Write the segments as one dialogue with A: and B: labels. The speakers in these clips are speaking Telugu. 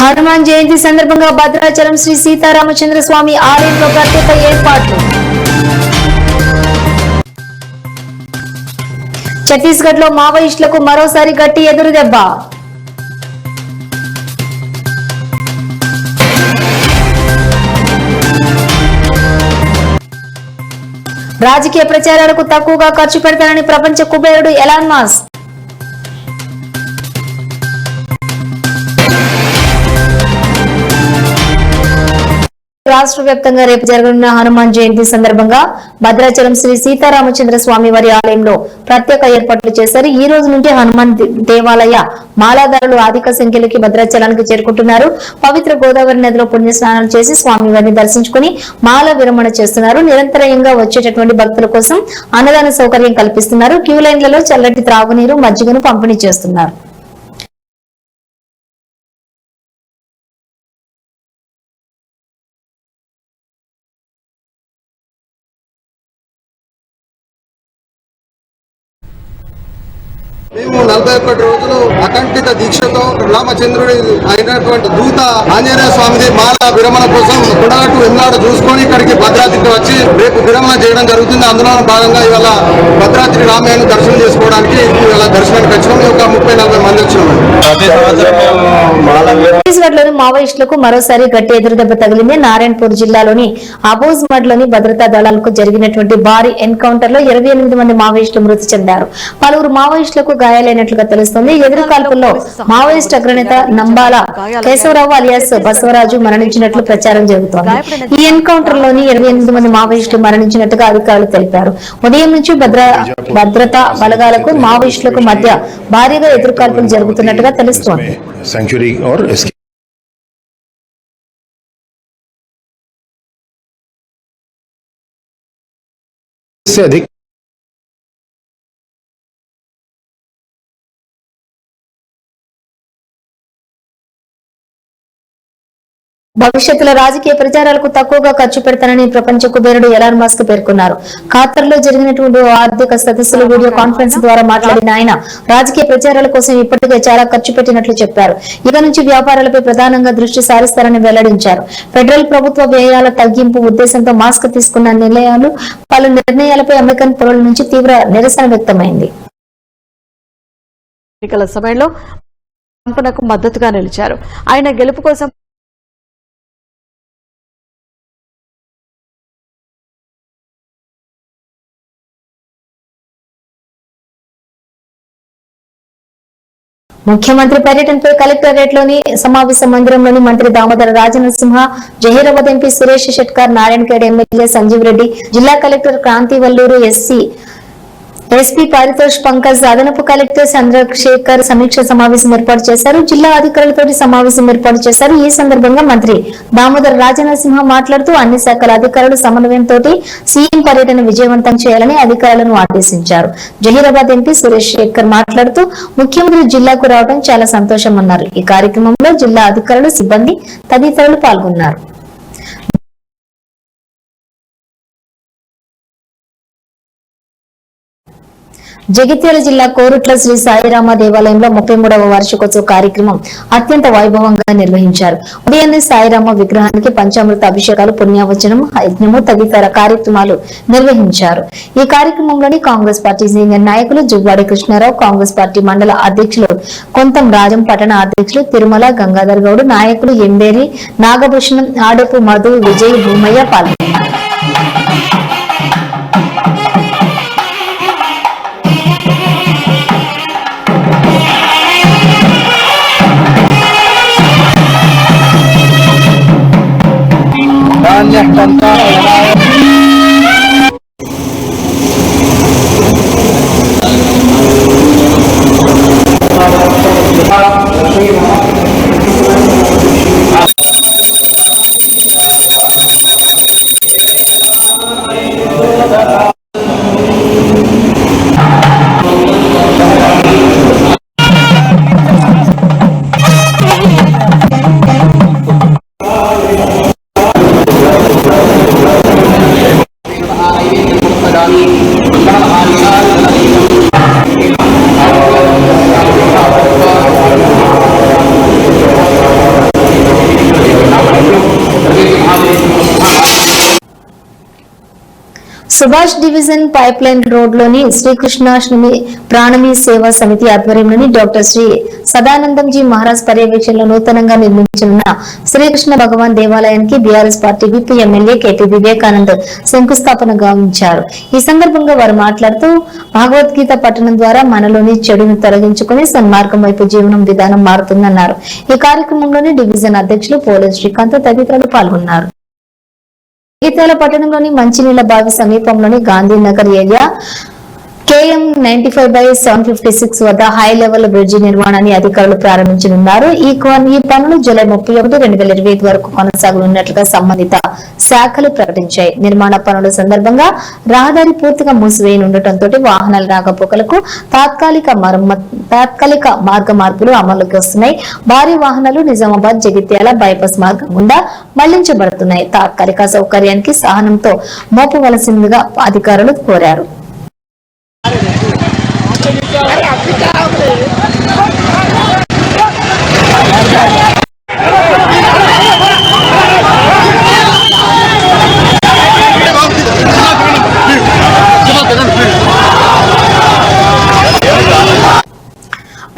A: హనుమాన్ జయంతి సందర్భంగా భద్రాచలం శ్రీ సీతారామచంద్ర స్వామి ఆలయంలో ప్రత్యేక ఏర్పాట్లు. ఛత్తీస్గఢ్ లో మావోయిస్టులకు మరోసారి గట్టి ఎదురుదెబ్బ. రాజకీయ ప్రచారాలకు తక్కువగా ఖర్చు పెడతానని ప్రపంచ కుబేరుడు ఎలాన్ మస్క్. రాష్ట్ర వ్యాప్తంగా రేపు జరగనున్న హనుమాన్ జయంతి సందర్భంగా భద్రాచలం శ్రీ సీతారామచంద్ర స్వామి వారి ఆలయంలో ప్రత్యేక ఏర్పాట్లు చేశారు. ఈ రోజు నుండి హనుమాన్ దేవాలయ మాలాదారులు అధిక సంఖ్యలోకి భద్రాచలానికి చేరుకుంటున్నారు. పవిత్ర గోదావరి నదిలో పుణ్య స్నానాలు చేసి స్వామివారిని దర్శించుకుని మాల విరమణ చేస్తున్నారు. నిరంతరంగా వచ్చేటటువంటి భక్తుల కోసం అన్నదాన సౌకర్యం కల్పిస్తున్నారు. క్యూ లైన్లలో చల్లటి త్రాగునీరు, మజ్జిగను పంపిణీ చేస్తున్నారు.
B: మేము 41 రోజులు అకంఠిత దీక్షతో రామచంద్రుడి అయినటువంటి దూత ఆంజనేయ స్వామిది మాల విరమణ కోసం కుడాటు ఎన్నాడు చూసుకొని ఇక్కడికి భద్రాద్రికి వచ్చి రేపు విరమణ చేయడం జరుగుతుంది. అందులో భాగంగా ఇవాళ భద్రాద్రి రామయ్యను దర్శనం చేసుకోవడానికి ఇవాళ దర్శనానికి వచ్చినాం. ఒక 30-40 మంది వచ్చినాం.
A: ఛత్తీస్గఢ్ లోని మావోయిస్టులకు మరోసారి గట్టి ఎదురుదెబ్బ తగిలింది. నారాయణపూర్ జిల్లాలోని అబోజ్మడ్ లోని భద్రతా దళాలకు జరిగినటువంటి భారీ ఎన్కౌంటర్ లో 28 మంది మావోయిస్టులు మృతి చెందారు. పలువురు మావోయిస్టులకు గాయాలైనట్లుగా తెలుస్తోంది. ఎదురు కాల్పుల్లో మావోయిస్ట్ అగ్రనేత నంబాల కేశవరావు అలియాస్ బసవరాజు మరణించినట్లు ప్రచారం జరుగుతోంది. ఈ ఎన్కౌంటర్ లోని 28 మంది మావోయిస్టులు మరణించినట్టుగా అధికారులు తెలిపారు. ఉదయం నుంచి భద్రతా బలగాలకు మావోయిస్టులకు మధ్య భారీగా ఎదురు కాల్పులు జరుగుతున్నట్టుగా తెలుస్తోంది. భవిష్యత్తులో రాజకీయ ప్రచారాలకు తక్కువగా ఖర్చు పెడతానని ప్రపంచ కుబేరుడు ఎలాన్ మస్క్ పేర్కొన్నారు. ఖాతర్లో జరిగినటువంటి ఆర్థిక సదస్సులో వీడియో కాన్ఫరెన్స్ ద్వారా మాట్లాడిన ఆయన రాజకీయ ప్రచారాల కోసం ఇప్పటికే చాలా ఖర్చు పెట్టినట్లు చెప్పారు. ఇక నుంచి వ్యాపారాలపై ప్రధానంగా దృష్టి సారిస్తారని వెల్లడించారు. ఫెడరల్ ప్రభుత్వ వ్యయాల తగ్గింపు ఉద్దేశంతో మాస్క్ తీసుకున్న పలు నిర్ణయాలపై అమెరికన్ పౌరుల నుంచి తీవ్ర నిరసన వ్యక్తమైంది.
C: ఎన్నికల సమయంలో ట్రంప్కు మద్దతుగా నిలిచారు. ఆయన గెలుపు కోసం
A: ముఖ్యమంత్రి పర్యటనపై కలెక్టరేట్ లోని సమావేశ మందిరంలోని మంత్రి దామోదర రాజనరసింహ, జహీరాబాద్ ఎంపీ సురేష్ షెట్కర్, నారాయణఖేడ్ ఎమ్మెల్యే సంజీవ్ రెడ్డి, జిల్లా కలెక్టర్ క్రాంతి వల్లూరు, ఎస్పీ పారితోష్ పంకజ్, అదనపు కలెక్టర్ చంద్రశేఖర్ సమీక్ష సమావేశం ఏర్పాటు చేశారు. జిల్లా అధికారులతో సమావేశం ఏర్పాటు చేశారు. ఈ సందర్భంగా మంత్రి దామోదర రాజనరసింహ మాట్లాడుతూ అన్ని శాఖల అధికారులు సమన్వయంతో సీఎం పర్యటన విజయవంతం చేయాలని అధికారులను ఆదేశించారు. జహీరాబాద్ ఎంపీ సురేష్ శేఖర్ మాట్లాడుతూ ముఖ్యమంత్రి జిల్లాకు రావడం చాలా సంతోషమన్నారు. ఈ కార్యక్రమంలో జిల్లా అధికారులు, సిబ్బంది తదితరులు పాల్గొన్నారు. జగిత్యాల జిల్లా కోరుట్ల శ్రీ సాయిరామ దేవాలయంలో 33వ వార్షికోత్సవ కార్యక్రమం అత్యంత వైభవంగా నిర్వహించారు. ఉదయాన్నే సాయిరామ విగ్రహానికి పంచామృత అభిషేకాలు, పుణ్యావచనం, యజ్ఞము తదితర కార్యక్రమాలు నిర్వహించారు. ఈ కార్యక్రమంలోని కాంగ్రెస్ పార్టీ సీనియర్ నాయకులు జువ్వాడి కృష్ణారావు, కాంగ్రెస్ పార్టీ మండల అధ్యక్షులు కొంతం రాజం, పట్టణ అధ్యక్షులు తిరుమల గంగాధర్ గౌడ్, నాయకులు ఎంబేరి నాగభూషణం, ఆడపు మధు, విజయ్, భూమయ్య పాల్గొన్నారు. Subhash division pipe line road లోని శ్రీకృష్ణాష్టమి ప్రాణమి సేవా సమితి ఆధ్వర్యంలోని డాక్టర్ శ్రీ సదానందంజీ మహారాజ్ పర్యవేక్షణలో నూతనంగా నిర్మించనున్న శ్రీకృష్ణ భగవాన్ దేవాలయానికి BRS party whip MLA KT Vivekanand శంకుస్థాపన గావించారు. ఈ సందర్భంగా వారు మాట్లాడుతూ భగవద్గీత పఠనం ద్వారా మనలోని చెడును తొలగించుకుని సన్మార్గం వైపు జీవనం విధానం మారుతుందన్నారు. ఈ కార్యక్రమంలోని డివిజన్ అధ్యక్షులు పోలే శ్రీకాంత్ తదితరులు పాల్గొన్నారు. జగిత్యాల పట్టణంలోని మంచినీళ్ల బావి సమీపంలోని గాంధీనగర్ ఏరియా KM 95/756 వద్ద హై లెవెల్ బ్రిడ్జి నిర్మాణాన్ని అధికారులు ప్రారంభించనున్నారు. ఈ పనులు జూలై 31, 2025 వరకు కొనసాగనున్నట్లుగా సంబంధిత శాఖలు ప్రకటించాయి. నిర్మాణ పనుల సందర్భంగా రహదారి పూర్తిగా మూసివేయనుండటంతో వాహనాల రాకపోకలకు తాత్కాలిక మార్గ మార్పులు అమలుకి వస్తున్నాయి. భారీ వాహనాలు నిజామాబాద్ జగిత్యాల బైపాస్ మార్గం గుండా మళ్లించబడుతున్నాయి. తాత్కాలిక సౌకర్యానికి సహనంతో మోపవలసిందిగా అధికారులు కోరారు.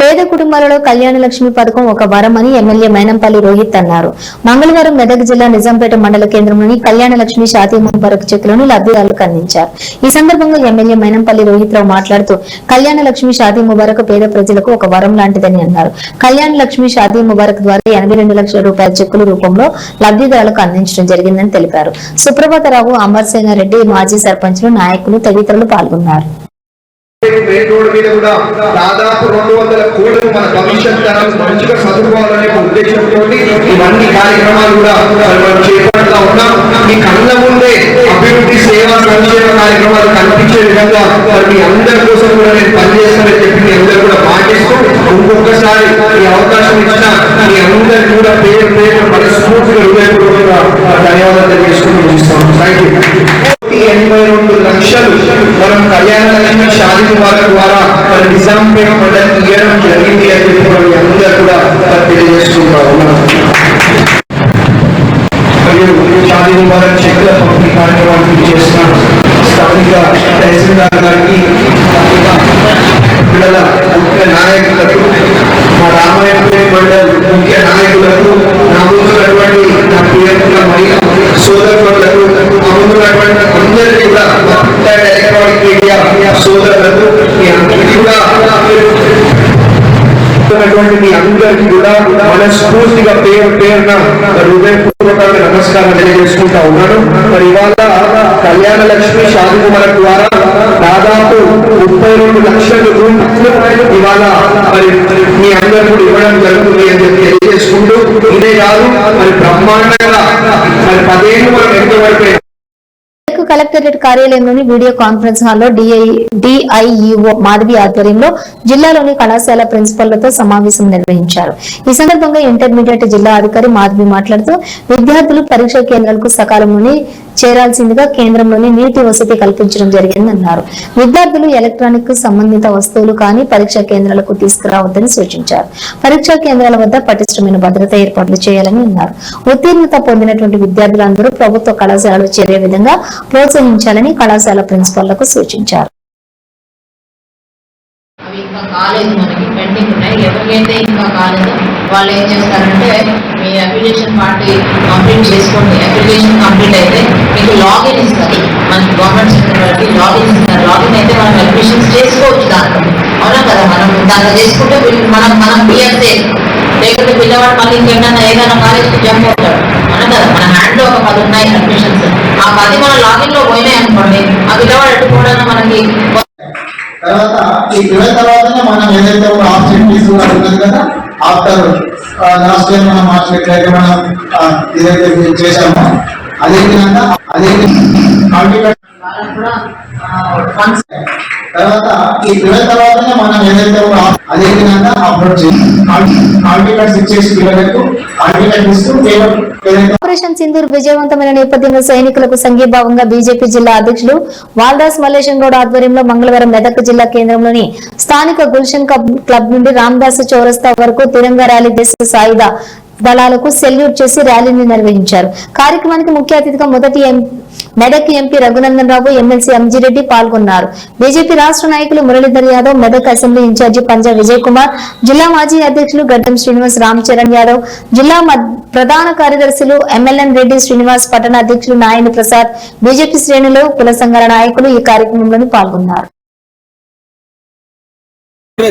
A: పేద కుటుంబాలలో కళ్యాణ లక్ష్మి పథకం ఒక వరమని ఎమ్మెల్యే మైనంపల్లి రోహిత్ అన్నారు. మంగళవారం మెదక్ జిల్లా నిజాంపేట మండల కేంద్రంలోని కళ్యాణ లక్ష్మి షాదీ ముబారక్ చెక్కులను లబ్ధిదారులకు అందించారు. ఈ సందర్భంగా ఎమ్మెల్యే మైనంపల్లి రోహిత్ రావు మాట్లాడుతూ కళ్యాణ లక్ష్మి షాదీ ముబారక్ పేద ప్రజలకు ఒక వరం లాంటిదని అన్నారు. కళ్యాణ లక్ష్మి షాదీ ముబారక్ ద్వారా 82 లక్షల రూపాయల చెక్కుల రూపంలో లబ్ధిదారులకు అందించడం జరిగిందని తెలిపారు. సుప్రభాతరావు, అమర్సేనారెడ్డి, మాజీ సర్పంచ్లు, నాయకులు తదితరులు పాల్గొన్నారు.
D: మెయిన్ రోడ్ మీద కూడా దాదాపు 200 కోట్లు మన కమిషన్ ధరలు మంచిగా చదువుకోవాలనే ఉద్దేశంతో ఇవన్నీ కార్యక్రమాలు కూడా మనం చేపడతా ఉన్నాం. మీ కళ్ళ ముందే అభివృద్ధి సేవా సంక్షేమ కార్యక్రమాలు కనిపించే విధంగా మీ అందరి కోసం కూడా నేను పనిచేస్తానని చెప్పి మీ అందరూ కూడా పాటిస్తూ ఇంకొకసారి ఈ అవకాశం ఇచ్చిన మీ అందరికీ కూడా పేరు పేరు మనస్ఫూర్తిగా హృదయపూర్వకంగా ధన్యవాదాలు తెలియజేసుకుంటూ ముగిస్తాం. Thank you. 82 లక్షలు మనం కళ్యాణ లక్ష్మి షాదీ ముబారక్ ద్వారా మన నిజాంపేట మండలికి ఇవ్వడం జరిగింది అని చెప్పి మనం అందరూ కూడా తెలియజేసుకుంటా ఉన్నాం. షాదీ ముబారక్ చెక్కుల పంపిణీ కార్యక్రమాన్ని చేసిన స్థానిక తహసీల్దార్ గారికి, పిల్లల ముఖ్య నాయకులకు, మా రామాయణపేట మండలి ముఖ్య నాయకులకు, నా ముందున్నటువంటి నా ప్రియకుల మహిళ సోదరులకు, నా ముందున్నటువంటి అందరికీ కూడా ఎలక్ట్రానిక్ మీడియా సోదరులకు మీ అందరికీ కూడా మీ అందరికీ కూడా మనస్ఫూర్తిగా పేరున హృదయపూర్వకంగా నమస్కారం తెలియజేసుకుంటా ఉన్నాను. మరి ఇవాళ కళ్యాణ లక్ష్మి షాదీ ముబారక్ ద్వారా దాదాపు 32 లక్షల రూపాయలు ఇవాళ మరి మీ అందరూ కూడా ఇవ్వడం జరుగుతుంది అని చెప్పి తెలియజేసుకుంటూ, ఇదే కాదు మరి బ్రహ్మాండంగా మరి 10 ఏళ్ళు మనం ఎంతవరకు
A: కలెక్టరేట్ కార్యాలయంలోని వీడియో కాన్ఫరెన్స్ హాల్లో డిఐఈఓ మాధవి ఆధ్వర్యంలో జిల్లాలోని కళాశాల ప్రిన్సిపల్లతో సమావేశం నిర్వహించారు. ఈ సందర్భంగా ఇంటర్మీడియట్ జిల్లా అధికారి మాధవి మాట్లాడుతూ విద్యార్థులు పరీక్షా కేంద్రాలకు సకాలంలోనే చేరాల్సిందిగా కేంద్రంలోని నీటి వసతి కల్పించడం జరిగిందన్నారు. విద్యార్థులు ఎలక్ట్రానిక్ సంబంధిత వస్తువులు కానీ పరీక్షా కేంద్రాలకు తీసుకురావద్దని సూచించారు. పరీక్షా కేంద్రాల వద్ద పటిష్టమైన భద్రత ఏర్పాట్లు చేయాలని అన్నారు. ఉత్తీర్ణత పొందినటువంటి విద్యార్థులందరూ ప్రభుత్వ కళాశాలలో చేరే విధంగా ప్రోత్సహించాలని కళాశాల ప్రిన్సిపల్లకు సూచించారు.
E: ఎవరికైతే ఇంకా కాలేదో వాళ్ళు ఏం చేస్తారంటే మీ అప్లికేషన్ పార్టీ కంప్లీట్ చేసుకోండి. అప్లికేషన్ కంప్లీట్ అయితే మీకు లాగిన్ ఇస్తారు. మనకి గవర్నమెంట్ సెక్టర్ వాళ్ళకి లాగిన్ ఇస్తారు. లాగిన్ అయితే మనం అప్లికేషన్స్ చేసుకోవచ్చు. దాంట్లో అవునా కదా, మనం దాంట్లో చేసుకుంటే మనం బిఎస్ఏ లేకపోతే పిల్లవాడు మళ్ళీ ఇంకేమైనా ఏదైనా కాలేజ్కి జంప్ అవుతాడు. అవునా కదా, మన హ్యాండ్లో ఒక 10 ఉన్నాయి అడ్మిషన్స్. ఆ 10 మన లాగిన్లో పోయినాయి అనుకోండి, ఆ పిల్లవాడు ఎట్టుకోవడానికి మనకి
F: తర్వాత ఈ 12 తర్వాతనే మనం ఏదైతే ఆపర్చునిటీస్ ఉన్నది కదా, ఆఫ్టర్ లాస్ట్ ఇయర్ మనం మార్చినట్లయితే మనం ఏదైతే చేశామో అదే విధంగా తర్వాత ఈ 12 తర్వాతనే మనం ఏదైతే అదే విధంగా అప్లోడ్ చేయాలి. ఆర్టికల్స్ ఇచ్చేసి పిల్లలకు ఆర్టికల్ ఇస్తూ
A: ఆపరేషన్ సింధూర్ విజయవంతమైన నేపథ్యంలో సైనికులకు సంఘీభావంగా బీజేపీ జిల్లా అధ్యక్షులు వాల్దాస్ మల్లేశం గౌడ్ ఆధ్వర్యంలో మంగళవారం మెదక్ జిల్లా కేంద్రంలోని స్థానిక గుల్షన్ క్లబ్ నుండి రామదాస్ చౌరస్తా వరకు తిరంగా ర్యాలీ దేశ సాయుధ దళాలకు సెల్యూట్ చేసి ర్యాలీని నిర్వహించారు. కార్యక్రమానికి ముఖ్య అతిథిగా మెదక్ ఎంపీ రఘునందన్ రావు, ఎమ్మెల్సీ అంజిరెడ్డి పాల్గొన్నారు. బీజేపీ రాష్ట్ర నాయకులు మురళీధర్ యాదవ్, మెదక్ అసెంబ్లీ ఇన్ఛార్జి పంజా విజయ్ కుమార్, జిల్లా మాజీ అధ్యక్షులు గడ్డం శ్రీనివాస్, రామ్ చరణ్ యాదవ్, జిల్లా ప్రధాన కార్యదర్శులు ఎంఎల్ఎన్ రెడ్డి శ్రీనివాస్, పట్టణ అధ్యక్షులు నాయని ప్రసాద్, బీజేపీ శ్రేణులు, కుల సంఘాల నాయకులు ఈ కార్యక్రమంలో పాల్గొన్నారు.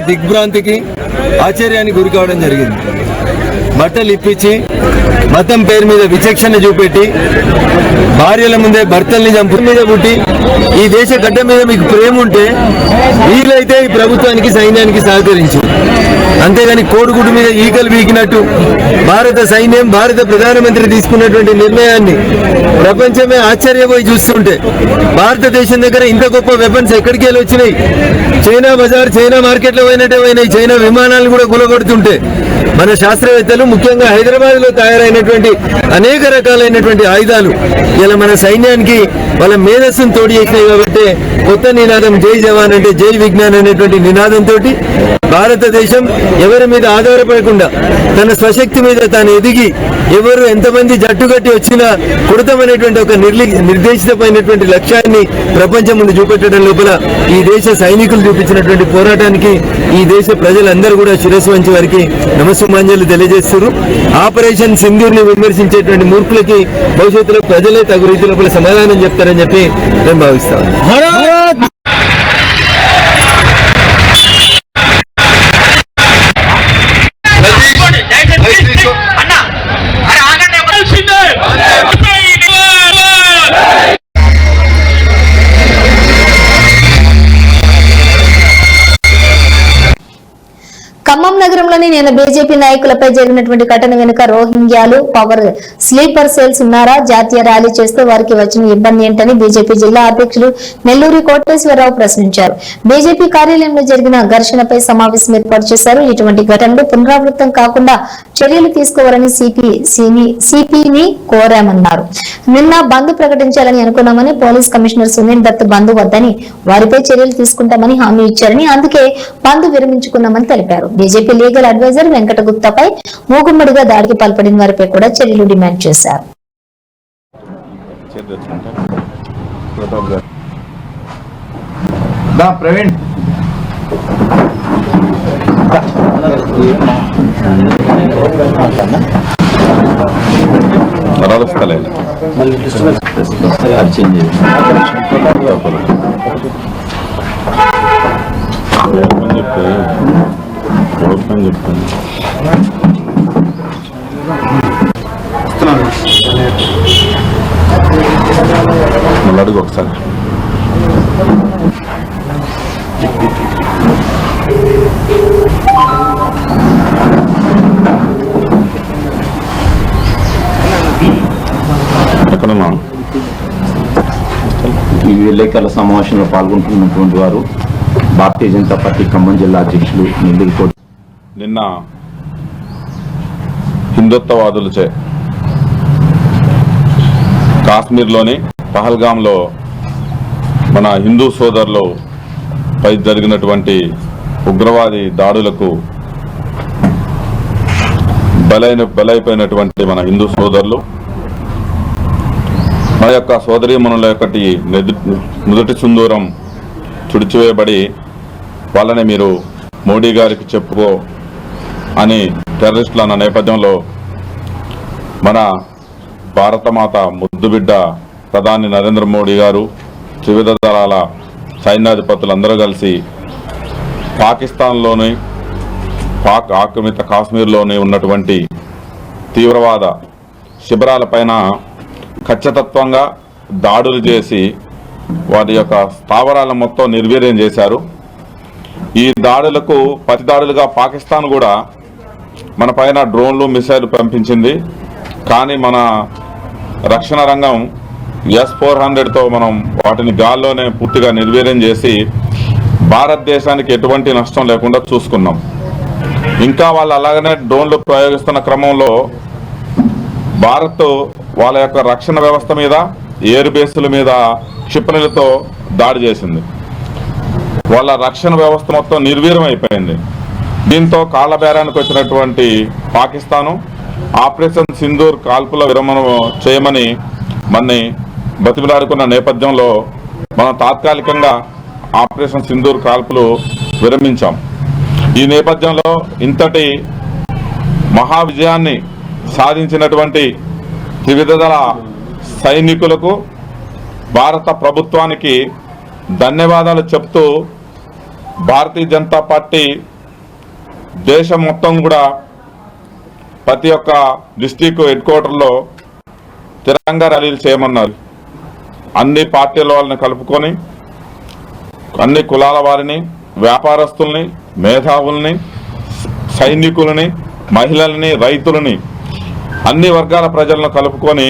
G: దిగ్భ్రాంతికి ఆశ్చర్యానికి గురి కావడం జరిగింది. బట్టలు ఇప్పించి మతం పేరు మీద విచక్షణ చూపెట్టి భార్యల ముందే భర్తల్ని చంపు మీద పుట్టి ఈ దేశ గడ్డ మీద మీకు ప్రేమ ఉంటే వీలైతే ఈ ప్రభుత్వానికి సైన్యానికి సహకరించు, అంతేగాని కోడిగుడ్డు మీద ఈకలు వీకినట్టు భారత సైన్యం భారత ప్రధానమంత్రి తీసుకున్నటువంటి నిర్ణయాన్ని ప్రపంచమే ఆశ్చర్యపోయి చూస్తుంటే భారతదేశం దగ్గర ఇంత గొప్ప వెపన్స్ ఎక్కడికి వెళ్ళి వచ్చినాయి? చైనా బజార్, చైనా మార్కెట్లో పోయినట్టే పోయినాయి. చైనా విమానాలు కూడా కూలగొడుతుంటే మన శాస్త్రవేత్తలు ముఖ్యంగా హైదరాబాద్ లో తయారైనటువంటి అనేక రకాలైనటువంటి ఆయుధాలు ఇలా మన సైన్యానికి వాళ్ళ మేధస్సును తోడు చేసినాయి. కాబట్టి కొత్త నినాదం జై జవాన్ అంటే జై విజ్ఞాన్ అనేటువంటి నినాదంతో భారతదేశం ఎవరి మీద ఆధారపడకుండా తన స్వశక్తి మీద తాను ఎదిగి ఎవరు ఎంతమంది జట్టుగట్టి వచ్చినా కొడతామనేటువంటి ఒక నిర్దేశితమైనటువంటి లక్ష్యాన్ని ప్రపంచం ముందు చూపెట్టడం లోపల ఈ దేశ సైనికులు చూపించినటువంటి పోరాటానికి ఈ దేశ ప్రజలందరూ కూడా శిరస్సు వంచి వారికి నమస్సుమాంజలు తెలియజేస్తారు. ఆపరేషన్ సింధూర్ ని విమర్శించేటువంటి మూర్ఖులకి భవిష్యత్తులో ప్రజలే తగు రీతి లోపల సమాధానం చెప్తారని చెప్పి నేను భావిస్తాను.
A: ఖమ్మం నగరంలోని నేను బీజేపీ నాయకులపై జరిగినటువంటి ఘటన వెనుక రోహింగ్యాలు పవర్ స్లీపర్ సెల్స్ ఉన్నారా? జాతీయ ర్యాలీ చేస్తే వారికి వచ్చిన ఇబ్బంది ఏంటని బీజేపీ జిల్లా అధ్యక్షులు నెల్లూరి కోటేశ్వరరావు ప్రశ్నించారు. బీజేపీ కార్యాలయంలో జరిగిన ఘర్షణపై సమావేశం ఏర్పాటు చేశారు. ఇటువంటి ఘటనలు పునరావృతం కాకుండా చర్యలు తీసుకోవాలని సిపిని కోరామన్నారు. నిన్న బంద్ ప్రకటించాలని అనుకున్నామని పోలీస్ కమిషనర్ సునీల్ దత్ బంద్ వద్దని వారిపై చర్యలు తీసుకుంటామని హామీ ఇచ్చారని, అందుకే బంద్ విరమించుకున్నామని తెలిపారు. బీజేపీ లీగల్ అడ్వైజర్ వెంకట గుప్తాపై మూగుమ్మడిగా దాడికి పాల్పడిన వారిపై కూడా చర్యలు డిమాండ్ చేశారు.
H: అడుగు ఒకసారి. ఎక్కడున్నా
I: ఈ విలేకరుల సమావేశంలో పాల్గొంటున్నటువంటి వారు భారతీయ జనతా పార్టీ ఖమ్మం జిల్లా అధ్యక్షులు నెల్లూరి కోట.
H: నిన్న హిందుత్వవాదులచే కాశ్మీర్లోని పహల్గాంలో మన హిందూ సోదరులు పై జరిగినటువంటి ఉగ్రవాది దాడులకు బలైపోయినటువంటి మన హిందూ సోదరులు మన యొక్క సోదరీమణుల యొక్కటి మొదటి సింధూరం తుడిచివేయబడి వాళ్ళని మీరు మోడీ గారికి చెప్పుకో అని టెర్రరిస్టులు అన్న నేపథ్యంలో మన భారతమాత ముద్దుబిడ్డ ప్రధాని నరేంద్ర మోడీ గారు త్రివిధ దళాల సైన్యాధిపతులందరూ కలిసి పాకిస్తాన్లోని పాక్ ఆక్రమిత కాశ్మీర్లోని ఉన్నటువంటి తీవ్రవాద శిబిరాలపైన ఖచ్చితత్వంగా దాడులు చేసి వాటి యొక్క స్థావరాలను మొత్తం నిర్వీర్యం చేశారు. ఈ దాడులకు ప్రతిదాడులుగా పాకిస్తాన్ కూడా మన పైన డ్రోన్లు మిసైల్ పంపించింది. కానీ మన రక్షణ రంగం S-400తో మనం వాటిని గాల్లోనే పూర్తిగా నిర్వీర్యం చేసి భారతదేశానికి ఎటువంటి నష్టం లేకుండా చూసుకున్నాం. ఇంకా వాళ్ళు అలాగనే డ్రోన్లు ప్రయోగిస్తున్న క్రమంలో భారత్ వాళ్ళ యొక్క రక్షణ వ్యవస్థ మీద, ఎయిర్ బేస్ల మీద క్షిపణులతో దాడి చేసింది. వాళ్ళ రక్షణ వ్యవస్థ మొత్తం నిర్వీర్యం అయిపోయింది. దీంతో కాళ్ళబేరానికి వచ్చినటువంటి పాకిస్తాను ఆపరేషన్ సింధూర్ కాల్పుల విరమణ చేయమని మన్ని బతిమిలాడుకున్న నేపథ్యంలో మనం తాత్కాలికంగా ఆపరేషన్ సింధూర్ కాల్పులు విరమించాం. ఈ నేపథ్యంలో ఇంతటి మహా విజయాన్ని సాధించినటువంటి త్రివిధ దళ సైనికులకు, భారత ప్రభుత్వానికి ధన్యవాదాలు చెప్తూ భారతీయ జనతా పార్టీ దేశం మొత్తం కూడా ప్రతి ఒక్క డిస్టిక్ హెడ్ క్వార్టర్లో తిరంగా ర్యాలీలు చేయమన్నారు. అన్ని పార్టీల వాళ్ళని కలుపుకొని అన్ని కులాల వారిని, వ్యాపారస్తుల్ని, మేధావుల్ని, సైనికులని, మహిళల్ని, రైతులని, అన్ని వర్గాల ప్రజలను కలుపుకొని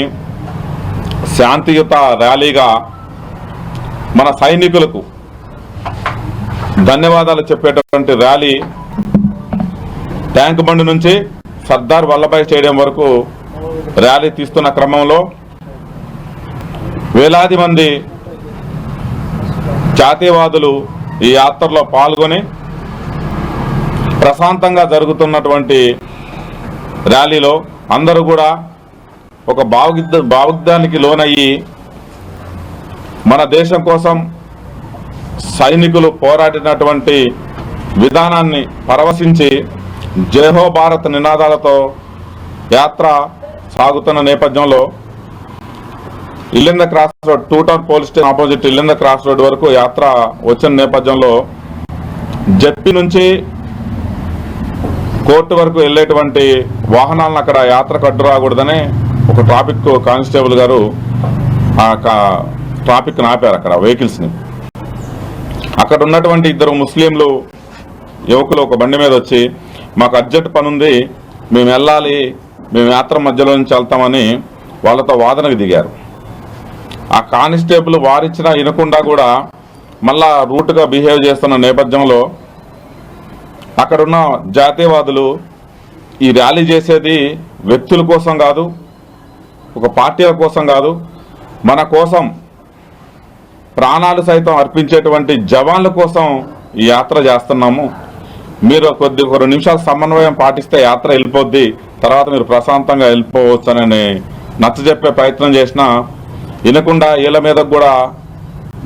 H: శాంతియుత ర్యాలీగా మన సైనికులకు ధన్యవాదాలు చెప్పేటటువంటి ర్యాలీ ట్యాంక్ బండ్ నుంచి సర్దార్ వల్లభాయ్ స్టేడియం వరకు ర్యాలీ తీస్తున్న క్రమంలో వేలాది మంది జాతీయవాదులు ఈ యాత్రలో పాల్గొని ప్రశాంతంగా జరుగుతున్నటువంటి ర్యాలీలో అందరూ కూడా ఒక భావోద్వేగానికి లోనయ్యి మన దేశం కోసం సైనికులు పోరాడినటువంటి విధానాన్ని పరవశించి జయహో భారత్ నినాదాలతో యాత్ర సాగుతున్న నేపథ్యంలో Illinda cross road, 2 town police station opposite Illinda cross road వరకు యాత్ర వచ్చిన నేపథ్యంలో జెడ్పీ నుంచి కోర్టు వరకు వెళ్ళేటువంటి వాహనాలను అక్కడ యాత్రకు అడ్డు రాకూడదని ఒక ట్రాఫిక్ కానిస్టేబుల్ గారు ట్రాఫిక్ ఆపారు అక్కడ వెహికల్స్ని. అక్కడ ఉన్నటువంటి 2 ముస్లింలు యువకులు ఒక బండి మీద వచ్చి, మాకు అర్జెంట్ పని ఉంది, మేము వెళ్ళాలి, మేము యాత్ర మధ్యలో నుంచి వెళ్తామని వాళ్ళతో వాదనకు దిగారు. ఆ కానిస్టేబుల్ వారిచ్చినా వినకుండా కూడా మళ్ళా రూట్గా బిహేవ్ చేస్తున్న నేపథ్యంలో అక్కడున్న జాతీయవాదులు ఈ ర్యాలీ చేసేది వ్యక్తుల కోసం కాదు, ఒక పార్టీల కోసం కాదు, మన కోసం ప్రాణాలు సైతం అర్పించేటువంటి జవాన్ల కోసం ఈ యాత్ర చేస్తున్నాము. మీరు ఒక 2 నిమిషాలు సమన్వయం పాటిస్తే యాత్ర వెళ్ళిపోద్ది, తర్వాత మీరు ప్రశాంతంగా వెళ్ళిపోవచ్చని నచ్చజెప్పే ప్రయత్నం చేసినా వినకుండా వీళ్ళ మీద కూడా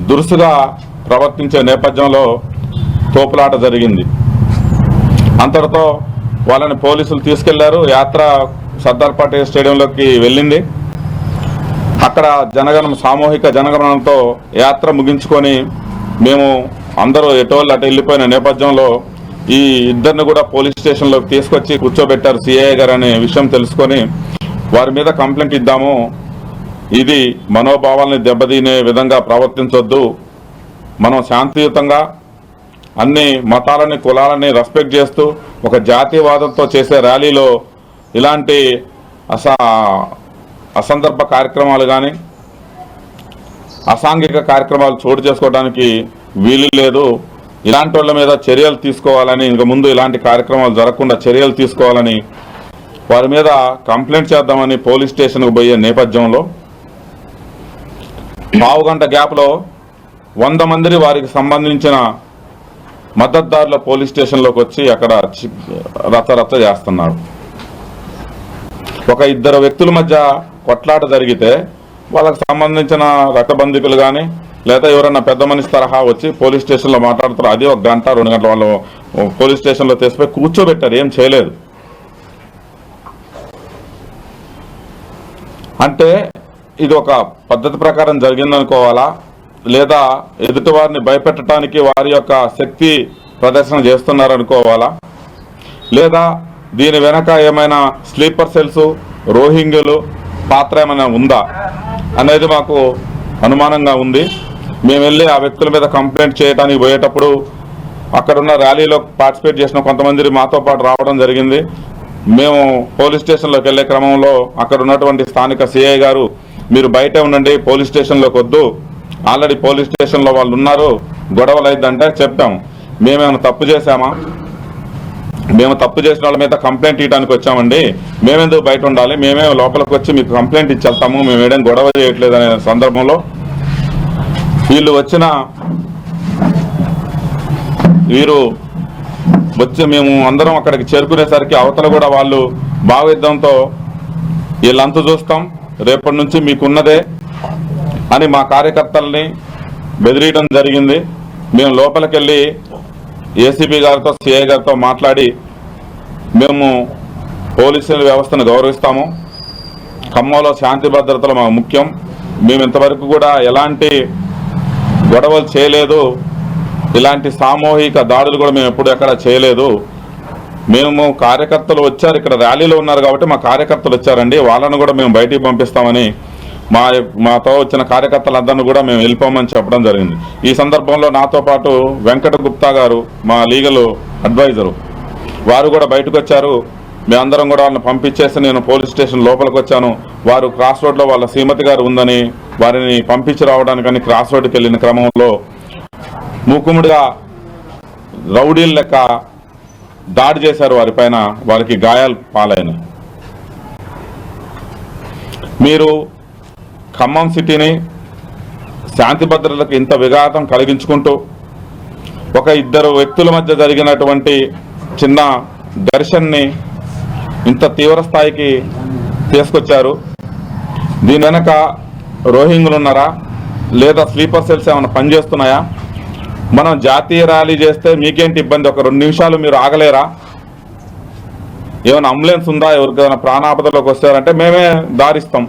H: దురుసుగా ప్రవర్తించే నేపథ్యంలో తోపులాట జరిగింది. అంతటితో వాళ్ళని పోలీసులు తీసుకెళ్లారు. యాత్ర సర్దార్ పటేల్ స్టేడియంలోకి వెళ్ళింది. అక్కడ సామూహిక జనగణనంతో యాత్ర ముగించుకొని మేము అందరూ ఎటోళ్ళు అటు వెళ్ళిపోయిన నేపథ్యంలో ఈ ఇద్దరిని కూడా పోలీస్ స్టేషన్లోకి తీసుకొచ్చి కూర్చోబెట్టారు. సిఐ గారు అనే విషయం తెలుసుకొని వారి మీద కంప్లైంట్ ఇద్దాము, ఇది మనోభావాల్ని దెబ్బతీనే విధంగా ప్రవర్తించొద్దు, మనం శాంతియుతంగా అన్ని మతాలని, కులాలని రెస్పెక్ట్ చేస్తూ ఒక జాతీయవాదంతో చేసే ర్యాలీలో ఇలాంటి అసందర్భ కార్యక్రమాలు కానీ అసాంఘిక కార్యక్రమాలు చోటు చేసుకోవడానికి వీలు లేదు, ఇలాంటి వాళ్ళ మీద చర్యలు తీసుకోవాలని, ఇంక ముందు ఇలాంటి కార్యక్రమాలు జరగకుండా చర్యలు తీసుకోవాలని వారి మీద కంప్లైంట్ చేద్దామని పోలీస్ స్టేషన్కు పోయే నేపథ్యంలో పావుగంట గ్యాప్లో 100 మంది వారికి సంబంధించిన మద్దతుదారుల పోలీస్ స్టేషన్లోకి వచ్చి అక్కడ రచ్చరచ్చ చేస్తున్నారు. ఒక 2 వ్యక్తుల మధ్య కొట్లాట జరిగితే వాళ్ళకి సంబంధించిన రక్తబంధికులు కానీ లేదా ఎవరన్నా పెద్ద మనిషి తరహా వచ్చి పోలీస్ స్టేషన్లో మాట్లాడుతారు. అది 1 గంట 2 గంటల వాళ్ళు పోలీస్ స్టేషన్లో తెచ్చిపోయి కూర్చోబెట్టారు, ఏం చేయలేదు. అంటే ఇది ఒక పద్ధతి ప్రకారం జరిగిందనుకోవాలా, లేదా ఎదుటివారిని భయపెట్టడానికి వారి యొక్క శక్తి ప్రదర్శన చేస్తున్నారనుకోవాలా, లేదా దీని వెనక ఏమైనా స్లీపర్ సెల్స్, రోహింగ్యులు పాత్ర ఏమైనా ఉందా అనేది మాకు అనుమానంగా ఉంది. మేము వెళ్ళి ఆ వ్యక్తుల మీద కంప్లైంట్ చేయడానికి పోయేటప్పుడు అక్కడున్న ర్యాలీలో పార్టిసిపేట్ చేసిన కొంతమంది మాతో పాటు రావడం జరిగింది. మేము పోలీస్ స్టేషన్లోకి వెళ్ళే క్రమంలో అక్కడ ఉన్నటువంటి స్థానిక సిఐ గారు, మీరు బయటే ఉండండి, పోలీస్ స్టేషన్లోకి వద్దు, ఆల్రెడీ పోలీస్ స్టేషన్లో వాళ్ళు ఉన్నారు, గొడవలు అయిద్దంటే చెప్పాము. మేమేమైనా తప్పు చేశామా? మేము తప్పు చేసిన వాళ్ళ మీద కంప్లైంట్ ఇవ్వడానికి వచ్చామండి, మేమెందుకు బయట ఉండాలి, మేమే లోపలికి వచ్చి మీకు కంప్లైంట్ ఇచ్చేస్తాము, మేము ఏదైనా గొడవ చేయట్లేదు అనే సందర్భంలో వీరు వచ్చి మేము అందరం అక్కడికి చేరుకునేసరికి అవతల కూడా వాళ్ళు భావయుద్ధంతో వీళ్ళంతా చూస్తాం, రేపటి నుంచి మీకున్నదే అని మా కార్యకర్తల్ని బెదిరియడం జరిగింది. మేము లోపలికెళ్ళి ఏసీపీ గారితో సిఐ గారితో మాట్లాడి మేము పోలీసుల వ్యవస్థను గౌరవిస్తాము, ఖమ్మంలో శాంతి భద్రతలు మాకు ముఖ్యం, మేము ఇంతవరకు కూడా ఎలాంటి గొడవలు చేయలేదు, ఇలాంటి సామూహిక దాడులు కూడా మేము ఎప్పుడు ఎక్కడ చేయలేదు, మేము కార్యకర్తలు వచ్చారు, ఇక్కడ ర్యాలీలో ఉన్నారు కాబట్టి మా కార్యకర్తలు వచ్చారండి, వాళ్ళను కూడా మేము బయటికి పంపిస్తామని మాతో వచ్చిన కార్యకర్తలందరినీ కూడా మేము వెళ్ళిపోమని చెప్పడం జరిగింది. ఈ సందర్భంలో నాతో పాటు వెంకట గుప్తా గారు మా లీగల్ అడ్వైజరు వారు కూడా బయటకు వచ్చారు. మేమందరం కూడా వాళ్ళని పంపించేసి నేను పోలీస్ స్టేషన్ లోపలికి వచ్చాను. వారు క్రాస్ రోడ్లో వాళ్ళ శ్రీమతి గారు ఉందని వారిని పంపించి రావడానికని క్రాస్ రోడ్డుకి వెళ్ళిన క్రమంలో మూకుముడిగా రౌడీల లెక్క దాడి చేశారు వారిపైన, వారికి గాయాలు పాలైన. మీరు ఖమ్మం సిటీని శాంతి భద్రతలకు ఇంత విఘాతం కలిగించుకుంటూ ఒక ఇద్దరు వ్యక్తుల మధ్య జరిగినటువంటి చిన్న ఘర్షణని ఇంత తీవ్ర స్థాయికి తీసుకొచ్చారు. దీని వెనక రోహింగ్లు ఉన్నారా లేదా స్లీపర్ సెల్స్ ఏమైనా పనిచేస్తున్నాయా? మనం జాతీయ ర్యాలీ చేస్తే మీకేంటి ఇబ్బంది? ఒక 2 నిమిషాలు మీరు ఆగలేరా? ఏమైనా అంబులెన్స్ ఉందా? ఎవరికైనా ప్రాణాపదలోకి వచ్చారంటే మేమే దారిస్తాం.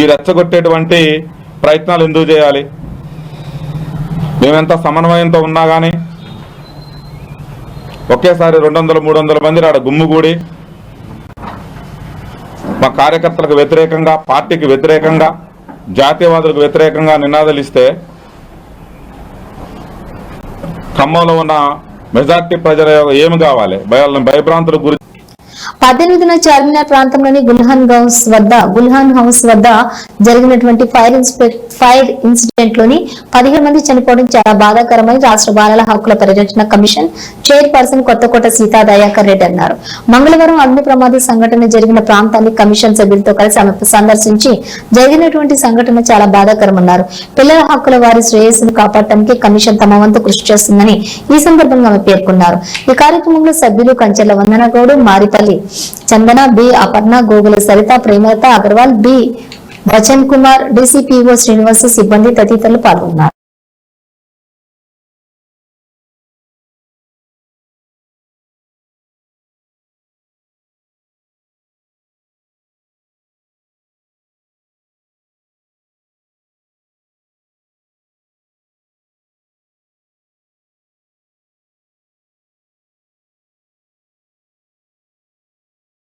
H: ఈ రెచ్చగొట్టేటువంటి ప్రయత్నాలు ఎందుకు చేయాలి? మేమెంత సమన్వయంతో ఉన్నా కానీ ఒకేసారి 200-300 మంది ఆడ గుమ్ముగూడి మా కార్యకర్తలకు వ్యతిరేకంగా, పార్టీకి వ్యతిరేకంగా, జాతీయవాదులకు వ్యతిరేకంగా నినాదాలు ఇస్తే ఖమ్మంలో ఉన్న మెజార్టీ ప్రజల ఏమి కావాలి? భయభ్రాంతులకు గురి
A: 18న చార్మినార్ ప్రాంతంలోని గుల్హాన్ హౌస్ వద్ద జరిగినటువంటి ఫైర్ ఇన్సిడెంట్ లోని 15 మంది చనిపోవడం చాలా బాధాకరమని రాష్ట్ర బాలల హక్కుల పరిరక్షణ కమిషన్ చైర్పర్సన్ కొత్తకోట సీతా దయాకర్ రెడ్డి అన్నారు. మంగళవారం అగ్ని ప్రమాద సంఘటన జరిగిన ప్రాంతాన్ని కమిషన్ సభ్యులతో కలిసి ఆమె సందర్శించి జరిగినటువంటి సంఘటన చాలా బాధాకరమన్నారు. పిల్లల హక్కుల వారి శ్రేయస్సును కాపాడటానికి కమిషన్ తమ వంతు కృషి చేస్తుందని ఈ సందర్భంగా ఆమె పేర్కొన్నారు. ఈ కార్యక్రమంలో సభ్యులు Kanchela Vandanagoud, Maripalli Chandana, B Aparna, Gogula Saritha, Premalatha Agarwal, B Vachan Kumar, DCPO Srinivas, సిబ్బంది తదితరులు పాల్గొన్నారు.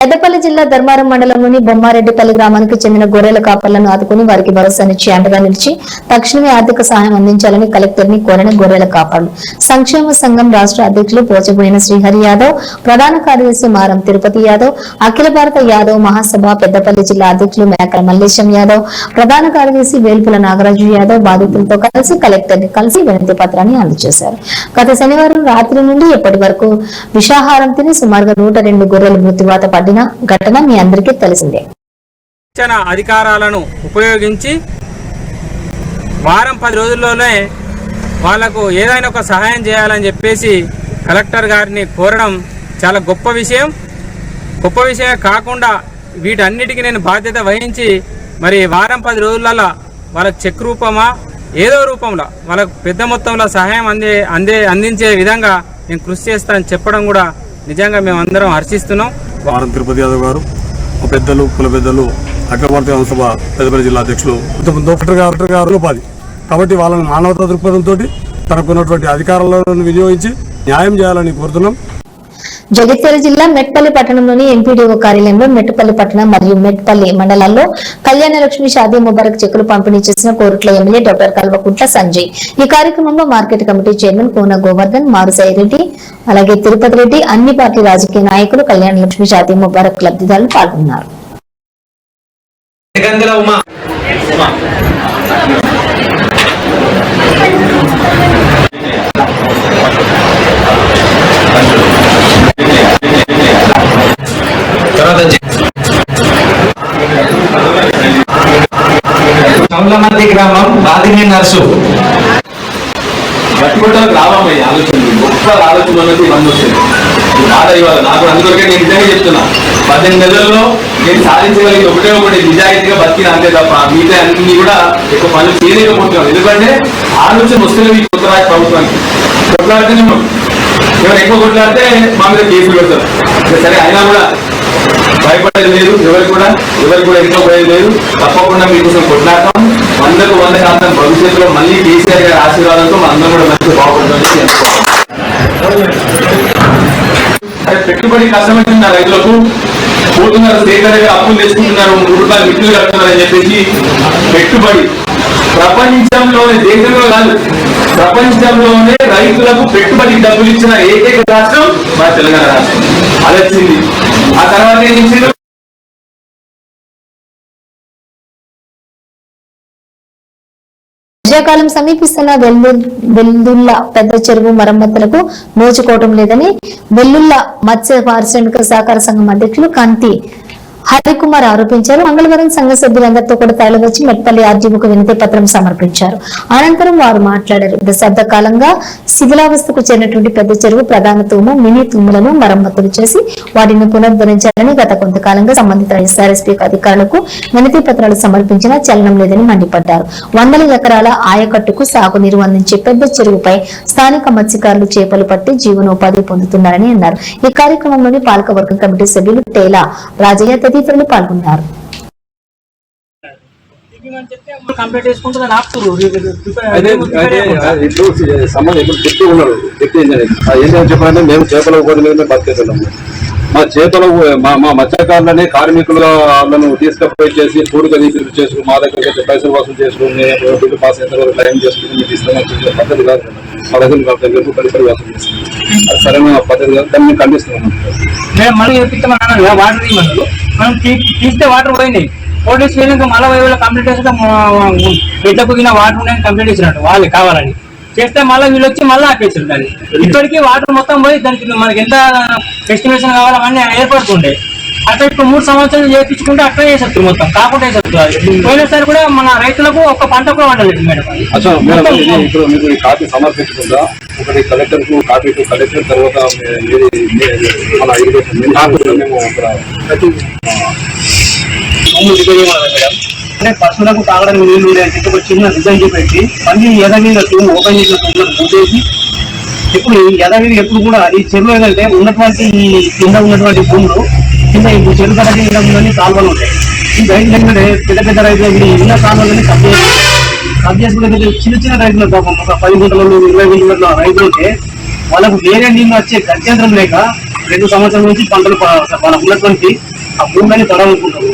A: పెద్దపల్లి జిల్లా ధర్మారం మండలంలోని బొమ్మారెడ్డిపల్లి గ్రామానికి చెందిన గొర్రెల కాపర్లను ఆదుకుని వారికి భరోసానిచ్చి అండగా నిలిచి తక్షణమే ఆర్థిక సహాయం అందించాలని కలెక్టర్ ని కోరిన గొర్రెల కాపర్లు సంక్షేమ సంఘం రాష్ట్ర అధ్యక్షులు పోచబోయిన శ్రీహరి యాదవ్, ప్రధాన కార్యదర్శి మారం తిరుపతి యాదవ్, అఖిల భారత యాదవ్ మహాసభ పెద్దపల్లి జిల్లా అధ్యక్షులు మేకల మల్లేశం యాదవ్, ప్రధాన కార్యదర్శి వేల్పుల నాగరాజు యాదవ్ బాధితులతో కలిసి కలెక్టర్ ని కలిసి వినతి పత్రాన్ని అందజేశారు. గత శనివారం రాత్రి నుండి ఇప్పటి వరకు విషాహారం తిని సుమారుగా 102 గొర్రెలు మృత్యువాత పడిన ఘటన మీ అందరికీ తెలిసిందే.
J: అధికారాలను ఉపయోగించి వారం 10 రోజుల్లోనే వాళ్లకు ఏదైనా ఒక సహాయం చేయాలని చెప్పేసి కలెక్టర్ గారిని కోరడం చాలా గొప్ప విషయం. గొప్ప విషయమే కాకుండా వీటన్నిటికీ నేను బాధ్యత వహించి మరి వారం 10 రోజులలో వాళ్ళకి చెక్ రూపమా ఏదో రూపంలో వాళ్ళకు పెద్ద మొత్తంలో సహాయం అందించే విధంగా నేను కృషి చేస్తానని చెప్పడం కూడా నిజంగా మేమందరం హర్షిస్తున్నాం.
K: మారం తిరుపతి యాదవ్ గారు, పెద్దలు, కుల పెద్దలు, అఖిల భారత సభ పెద్దపల్లి జిల్లా అధ్యక్షులు డాక్టర్ గారు ఉపాధి కాబట్టి వాళ్ళని మానవతా దృక్పథంతో తనకున్నటువంటి అధికారాలను వినియోగించి న్యాయం చేయాలని కోరుతున్నాం.
A: జగిత్యాల జిల్లా మెట్పల్లి పట్టణంలోని ఎంపీడీఓ కార్యాలయంలో మెట్పల్లి పట్టణం మరియు మెట్పల్లి మండలాల్లో కళ్యాణ లక్ష్మి షాదీ ముబారక్ చెక్కులు పంపిణీ చేసిన కోరుట్ల ఎమ్మెల్యే డాక్టర్ కల్వకుంట్ల సంజయ్. ఈ కార్యక్రమంలో మార్కెట్ కమిటీ చైర్మన్ కోన గోవర్ధన్, మారుసాయి రెడ్డి, అలాగే తిరుపతి రెడ్డి, అన్ని పార్టీ రాజకీయ నాయకులు కళ్యాణ లక్ష్మి షాదీ ముబారక్ లబ్ధిదారులు పాల్గొన్నారు.
L: చౌలమర్తి గ్రామం బాదిని నర్సు గట్టుబట్టలకు రావాలి ఆలోచన, గొప్ప ఆలోచన అనేది ఇవన్నీ వచ్చింది.
G: బాధ ఇవ్వాలి నాకు. అందుకే నేను నిజంగా చెప్తున్నా, 18 నెలల్లో నేను సాధించగలిగింది ఒకటి నిజాయితీగా బతికిన అంతే తప్ప మిగతా అన్ని కూడా ఎక్కువ పనులు చేయలేకపోతున్నాను. ఎందుకంటే ఆలోచన వస్తుంది ఈ కొత్త రాష్ట్ర ప్రభుత్వానికి. కొట్లాడితేనే ఎవరు ఎక్కువ కొట్లాడితే మా మీద కేసులు పెడతారు. సరే అయినా కూడా భయపడేది లేదు, ఎవరికి కూడా ఎంతో పోయేది లేదు. తప్పకుండా మీకోసం కొట్లాడతాం. 100% భవిష్యత్తులో మళ్ళీ కేసీఆర్ గారి ఆశీర్వాదంతో అందరం కూడా మంచిగా బాగుపడుతుంది. పెట్టుబడి కష్టమవుతుంది రైతులకు. పోతున్నారు స్టేట్ దగ్గర అప్పులు తెచ్చుకుంటున్నారు, రూపాయలు మిట్లు కడుతున్నారు అని చెప్పేసి పెట్టుబడి ప్రపంచంలోనే, దేశంలో కాదు ప్రపంచంలోనే రైతులకు పెట్టుబడి డబ్బులు ఇచ్చిన ఏకైక రాష్ట్రం మన తెలంగాణ రాష్ట్రం. అది వచ్చింది. ఆ తర్వాత ఏం చేసింది?
A: వర్షాకాలం సమీపిస్తున్న వెల్లుల్ల పెద్ద చెరువు మరమ్మతులకు నోచుకోవటం లేదని వెల్లుల్ల మత్స్య పారిశ్రామిక సహకార సంఘం అధ్యక్షులు కాంతి హరికుమార్ ఆరోపించారు. మంగళవారం సంఘ సభ్యులందరితో కూడా తరలివచ్చి మెట్పల్లి ఆర్జీఓకు వినతి పత్రం సమర్పించారు. అనంతరం వారు మాట్లాడారు. దశాబ్ద కాలంగా శిథిలావస్థకు చేరినటువంటి పెద్ద చెరువు ప్రధాన తూము, మినీ తూములను మరమ్మతులు చేసి వాటిని పునరుద్ధరించాలని గత కొంతకాలంగా సంబంధిత ఎస్ఆర్ఎస్పీ అధికారులకు వినతి పత్రాలు సమర్పించినా చలనం లేదని మండిపడ్డారు. 100 ఎకరాల ఆయకట్టుకు సాగునీరు అందించే పెద్ద చెరువుపై స్థానిక మత్స్యకారులు చేపలు పట్టి జీవనోపాధి పొందుతున్నారని అన్నారు. ఈ కార్యక్రమంలోని పాలకవర్గం కమిటీ సభ్యులు టేలా రాజయ్య తదితరులు పాల్గొన్నారు.
K: చెప్పాలంటే మేము చేపల ఉపాధి మీద బతికేస్తున్నాము. మా చేపలు మా మత్స్యకారులని కార్మికులను తీసుకుపోయి చేసి పూడిక చేసుకుని మా దగ్గర పైసలు వసూలు చేసుకుని బిల్లు పాస్ అయిన తర్వాత క్లెయిమ్ చేసుకుని మీకు ఇస్తామని పద్ధతి కాదు. మా దగ్గర పైసలు వసూలు చేస్తుంది. అది సరైన పద్ధతి కాదు. దాన్ని మేము ఖండిస్తున్నాము.
J: వాటర్ మనం తీస్తే వాటర్ పోయినాయి. పోలీసు వెళ్ళినాక మళ్ళీ కంప్లీట్ చేస్తే బిడ్డ కుదిన వాటర్ ఉన్నాయని కంప్లీట్ చేసినట్టు వాళ్ళు కావాలని చేస్తే మళ్ళీ వీళ్ళు వచ్చి మళ్ళీ ఆపేసారు. దాన్ని ఇప్పటికీ వాటర్ మొత్తం పోయి దానికి మనకి ఎంత ఎస్టిమేషన్ కావాలో అవన్నీ ఏర్పడుతుండే. అట్లా ఇప్పుడు 3 సంవత్సరాలు చేయించుకుంటే అట్లా చేసేస్తారు, మొత్తం కాకుండా చేసేస్తారు. పోయినసారి కూడా మన రైతులకు ఒక పంట కూడా వండలేదు మేడం.
K: ఇప్పుడు మీకు ఈ కాపీ సమర్పించకుండా ఒకటి కలెక్టర్ కు కాపీ టు కలెక్టర్ తర్వాత మన ఇరిగేషన్ మేము
J: అంటే పశువులకు తాగడానికి నీళ్లు ఉండేది ఒక చిన్న డిజైన్ చూపెట్టి మళ్ళీ యదగిరి తూము ఓపెన్ చేసిన తూములను మూసేసి ఇప్పుడు యదగిరి ఎప్పుడు కూడా ఈ చెరువు ఏదంటే ఉన్నటువంటి ఈ కింద ఉన్నటువంటి భూములు కింద ఈ చెరువు కట్టకి ఇళ్ళని కాలువలు ఉంటాయి. ఈ రైతులు ఏంటంటే పెద్ద పెద్ద రైతులు ఉన్న కాలువలని కట్ చేసుకుంటే చిన్న రైతులు పాపం ఒక 10 గుంటలు 20 గుంటల రైతులు ఉంటే వాళ్ళకు వేరే నీళ్ళు వచ్చే గత్యంతరం లేక 2 సంవత్సరాల నుంచి పంటలు వాళ్ళకు ఉన్నటువంటి ఆ భూమిని తడవనుకుంటారు.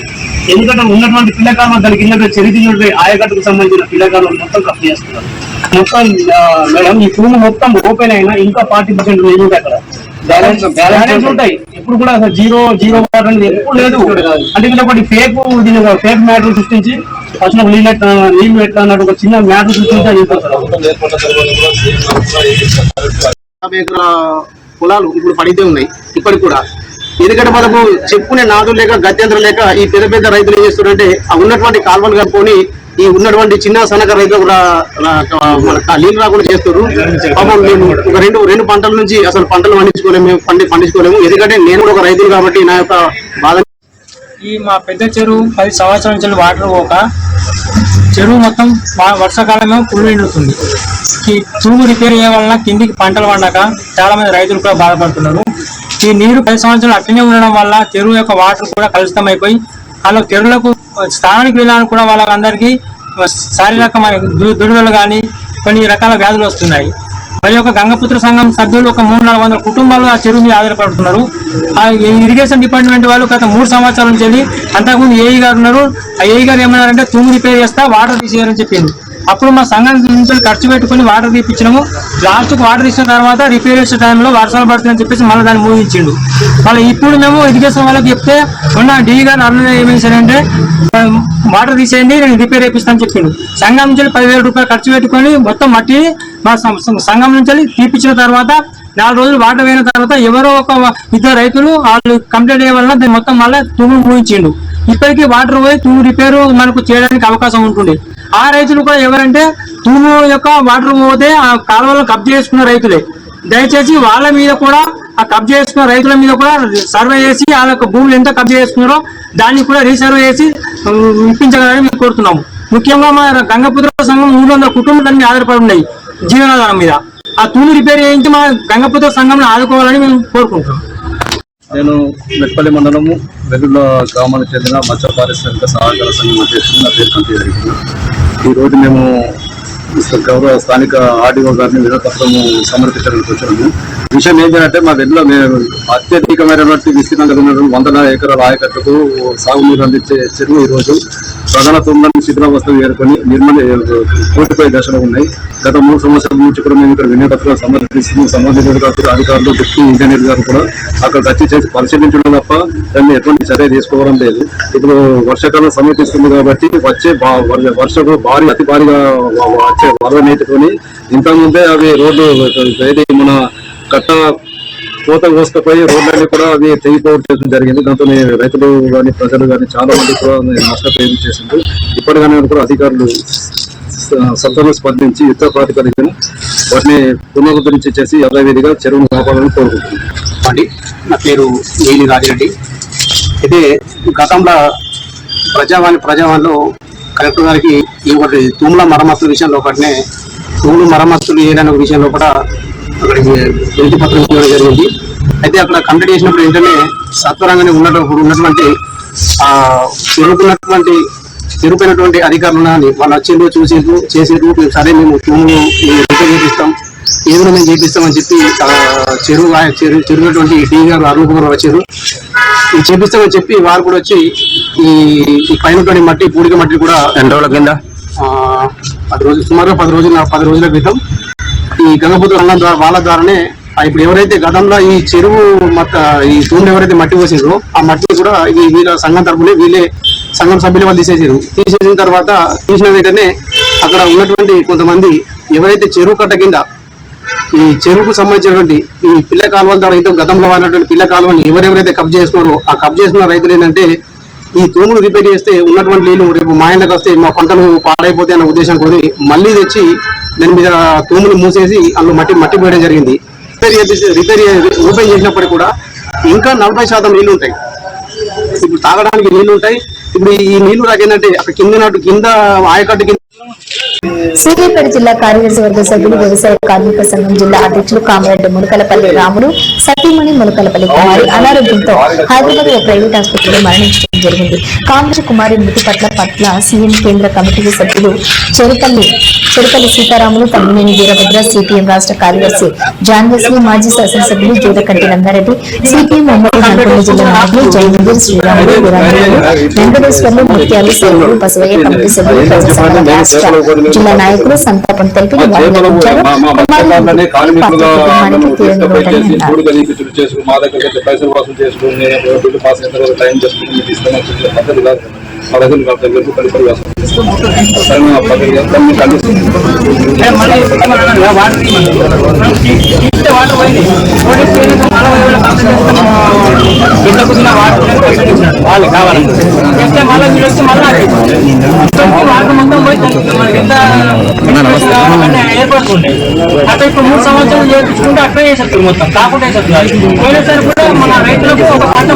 J: ఎందుకంటే ఉన్నటువంటి పిల్లకాలం దానికి ఇన్నటువంటి చరిత్ర ఆయకట్టుకు సంబంధించిన పిల్లకాలం మొత్తం కప్పు చేస్తున్నారు. మొత్తం మేడం ఈ భూమి మొత్తం ఓపెన్ అయినా ఇంకా 40% నీళ్ళు ఉంటాయి. అక్కడ బ్యాలెన్స్ ఉంటాయి. ఎప్పుడు కూడా అసలు జీరో వాటర్ అనేది ఎప్పుడు లేదు. అంటే ఒకటి ఫేక్ మ్యాటర్ సృష్టించి ఫస్ట్ నీళ్ళు ఎట్లా అన్నట్టు ఒక చిన్న మ్యాటర్ సృష్టించి
F: పొలాలు ఇప్పుడు పడితే ఉన్నాయి ఇప్పటికి కూడా. ఎందుకంటే మనకు చెప్పుకునే నాదులు లేక గత్యంతరం లేక ఈ పెద్ద పెద్ద రైతులు ఏం చేస్తున్నారంటే ఆ ఉన్నటువంటి కాలువలు కట్టుకొని ఈ ఉన్నటువంటి చిన్న సన్నక రైతులు కూడా నీళ్ళు రాకుండా చేస్తారు. పాపం మేము ఒక రెండు పంటల నుంచి అసలు పంటలు పండించుకోలేము. ఎందుకంటే నేను కూడా ఒక రైతులు కాబట్టి నా యొక్క బాధ.
J: ఈ మా పెద్ద చెరువు 10 సంవత్సరాల నుంచి వాటర్ పోక చెరువు మొత్తం వర్షాకాలమే ఫుల్ నిండుతుంది. ఈ తూము రిపేర్ చేయడం వలన కిందికి పంటలు పండక చాలా మంది రైతులు కూడా బాధపడుతున్నారు. ఈ నీరు 10 సంవత్సరాలు అట్లనే ఉండడం వల్ల చెరువు యొక్క వాటర్ కూడా కలుషితం అయిపోయి వాళ్ళ చెరువులకు స్థానానికి వెళ్ళడానికి కూడా వాళ్ళందరికీ శారీరకమైన దుర్దలు కానీ కొన్ని రకాల వ్యాధులు వస్తున్నాయి. మరి ఒక గంగపుత్ర సంఘం సభ్యులు ఒక 300-400 కుటుంబాలు ఆ చెరువు మీద ఆధారపడుతున్నారు. ఆ ఇరిగేషన్ డిపార్ట్మెంట్ వాళ్ళు గత 3 సంవత్సరాల నుంచి వెళ్ళి అంతకుముందు ఏఈ గారు ఉన్నారు. ఆ ఏఈ గారు ఏమన్నారంటే తూము రిపేర్ చేస్తా వాటర్ తీసేయాలని చెప్పింది. అప్పుడు మా సంఘం నుంచి ఖర్చు పెట్టుకుని వాటర్ తీపించినాము. లాస్ట్కు వాటర్ ఇచ్చిన తర్వాత రిపేర్ చేసే టైంలో వర్షాలు పడుతుందని చెప్పేసి మళ్ళీ దాన్ని మూవించిండు. మళ్ళీ ఇప్పుడు మేము ఇరిగేషన్ వాళ్ళకి చెప్తే ఉన్న డి గారు అన్న ఏం చేశారంటే వాటర్ తీసేయండి నేను రిపేర్ చేపిస్తాను చెప్పిండు. సంఘం నుంచి 10,000 రూపాయలు ఖర్చు పెట్టుకొని మొత్తం మట్టి మా సంఘం నుంచి తీపించిన తర్వాత 4 రోజులు వాటర్ అయిన తర్వాత ఎవరో ఒక 2 రైతులు వాళ్ళు కంప్లైంట్ అయ్యే వల్ల దాన్ని మొత్తం మళ్ళీ తూము మూయించిండు. ఇప్పటికీ వాటర్ పోయి తూము రిపేరు మనకు చేయడానికి అవకాశం ఉంటుంది. ఆ రైతులు కూడా ఎవరంటే తూము యొక్క వాటర్ పోతే ఆ కాలువలను కబ్జా చేసుకున్న రైతులే. దయచేసి వాళ్ళ మీద కూడా ఆ కబ్జా చేసుకున్న రైతుల మీద కూడా సర్వే చేసి వాళ్ళ యొక్క భూములు ఎంత కబ్జా చేసుకున్నారో దాన్ని కూడా రీసర్వే చేసి ఇప్పించగలని మేము కోరుతున్నాము. ముఖ్యంగా మా గంగపుత్ర సంఘం 300 కుటుంబాలు దాని మీద ఆధారపడి ఉన్నాయి జీవనాధారం మీద. ఆ తూము రిపేర్ చేయించి మా గంగపుత్ర సంఘంలో ఆదుకోవాలని మేము కోరుకుంటున్నాం.
K: నేను మెట్పల్లి మండలము వెల్లుల గ్రామానికి చెందిన మత్స్య పారిశ్రామిక సహకార సంఘం అధ్యక్షుడు. నా పేరు కంటి జరిగింది. ఈరోజు మేము గౌరవ స్థానిక ఆర్డీఓ గారిని వినతిపత్రము సమర్పించడానికి వచ్చినాము. విషయం ఏంటంటే మా వెల్లుల అత్యధికమైనటువంటి విస్తీర్ణం కలిగిన 100 ఎకరాల ఆయకట్టుకు సాగునీరు అందించే చెరువు ఈరోజు ప్రధాన తుందని శిథిలావస్థలు ఏర్కొని పూర్తిపోయే దశలో ఉన్నాయి. గత 3 సంవత్సరాల నుంచి కూడా మేము ఇక్కడ వినతిపత్రాలు సమర్పిస్తున్నాం. సంబంధిత అధికారులు డిప్యూటీ ఇంజనీర్ గారు కూడా అక్కడ వచ్చి చేసి పరిశీలించడం తప్ప దాన్ని ఎటువంటి చర్య తీసుకోవడం లేదు. ఇప్పుడు వర్షాకాలం సమీపిస్తుంది కాబట్టి వచ్చే వర్షపు అతి భారీగా వచ్చే వరద నీటితోని ఇంతకుముందే అవి రోడ్డు మన కట్ట కోత కోసుకపోయి రోడ్లన్నీ కూడా అవి తెగిపోవడం చేయడం జరిగింది. దాంతో రైతులు కానీ ప్రజలు కానీ చాలా మంది కూడా నష్టపోయి చేసింది. ఇప్పటికైనా కూడా అధికారులు సత్వరం స్పందించి యుద్ధ ప్రాతిపదికన వాటిని పునరుద్ధరించి చేసి యథావిధిగా చెరువును కాపాడాలని కోరుకుంటున్నాను.
M: నా పేరు నీలి రాజిరెడ్డి. అయితే గతంలో ప్రజావాణిలో కలెక్టర్ గారికి ఈ ఒకటి తూముల మరమ్మతుల విషయంలో ఒకటినే తూములు మరమ్మతులు ఏదైనా విషయంలో కూడా అక్కడికి వినతి పత్రం ఇవ్వడం జరిగింది. అయితే అక్కడ కంప్లీట్ చేసినప్పుడు ఏంటంటే సత్వరంగానే ఉన్నటువంటి చెరుకున్నటువంటి అధికారులు వాళ్ళు వచ్చిండ్రు చూసిండ్రు చేసిండ్రు. సరే మేము తూములు చేపిస్తాం ఏదైనా మేము చేపిస్తామని చెప్పి చెరువుటువంటి టీ గారు అరుణ్ వచ్చారు. ఇది చేపిస్తామని చెప్పి వారు కూడా వచ్చి ఈ పైన మట్టి పూడిక మట్టి కూడా 2 రోజుల కింద 10 రోజులు సుమారుగా 10 రోజుల క్రితం ఈ గంగపుత్ర రంగం ద్వారా వాళ్ళ ద్వారానే ఇప్పుడు ఎవరైతే గతంలో ఈ చెరువు ఈ తూములు ఎవరైతే మట్టి పోసిండ్రో ఆ మట్టి కూడా వీళ్ళ సంఘం తరపునే వీళ్ళే సంఘం సభ్యులు వాళ్ళు తీసేసిన తర్వాత తీసిన వెంటనే అక్కడ ఉన్నటువంటి కొంతమంది ఎవరైతే చెరువు కట్ట కింద ఈ చెరువుకు సంబంధించినటువంటి ఈ పిల్ల కాలువల ద్వారా అయితే గతంలో వాడినటువంటి పిల్ల కాలువని ఎవరెవరైతే కబ్జా చేసుకున్నారో ఆ కబ్జా చేసుకున్న రైతులు ఏంటంటే ఈ తూములు రిపేర్ చేస్తే ఉన్నటువంటి నీళ్లు రేపు మా ఇళ్ళకి వస్తే మా పంటలు పాడైపోతాయి అన్న ఉద్దేశం కోరి మళ్ళీ తెచ్చి దాని మీద తూములు మూసేసి అందులో మట్టి పోయడం జరిగింది. రిపేర్ ఓపెన్ చేసినప్పటికీ కూడా ఇంకా 40% నీళ్లు ఉంటాయి. ఇప్పుడు తాగడానికి నీళ్లు ఉంటాయి. ఇప్పుడు ఈ నీళ్లు రాకేంటంటే అక్కడ కింద ఆయకట్టు కింద
A: సూర్యాపేట జిల్లా కార్యదర్శి వర్గ సభ్యులు వ్యవసాయ కార్మిక సంఘం జిల్లా అధ్యక్షులు కామరెడ్డి ములకలపల్లి రాములు సతీమణి ములకలపల్లి కుమారి అనారోగ్యంతో హైదరాబాద్ ప్రైవేట్ ఆసుపత్రిలో మరణించడం జరిగింది. కాంగ్రెస్ కుమారి మృతి పట్ల సీఎం కేంద్ర కమిటీ సభ్యులు చెరుపల్లి సీతారాములు, తమ్మినేని వీరభద్ర, సిపిఎం రాష్ట్ర కార్యదర్శి జాన్వస్వి, మాజీ శాసనసభ్యులు జోదకంటి రంగారెడ్డి, సిపిఎం ఉమ్మడి నల్గొండ జిల్లా నాయకులు జయమందిర్, శ్రీరాములు, వీరాంజనేయులు, వెంకటేశ్వర్లు, ముత్యాలు, సేవలు, బసవయ్య కమిటీ సభ్యులు, ప్రజాసంఘ రాష్ట్ర జిల్లా నాయకులు సంతాపం తెలిపి
J: ఏర్పడుతుండే అట్లా ఇప్పుడు 3 సంవత్సరాలు చేయించుకుంటే అట్లా చేసేస్తారు మొత్తం కాకుండా పోయినసారి కూడా మన రైతులకు ఒక పంట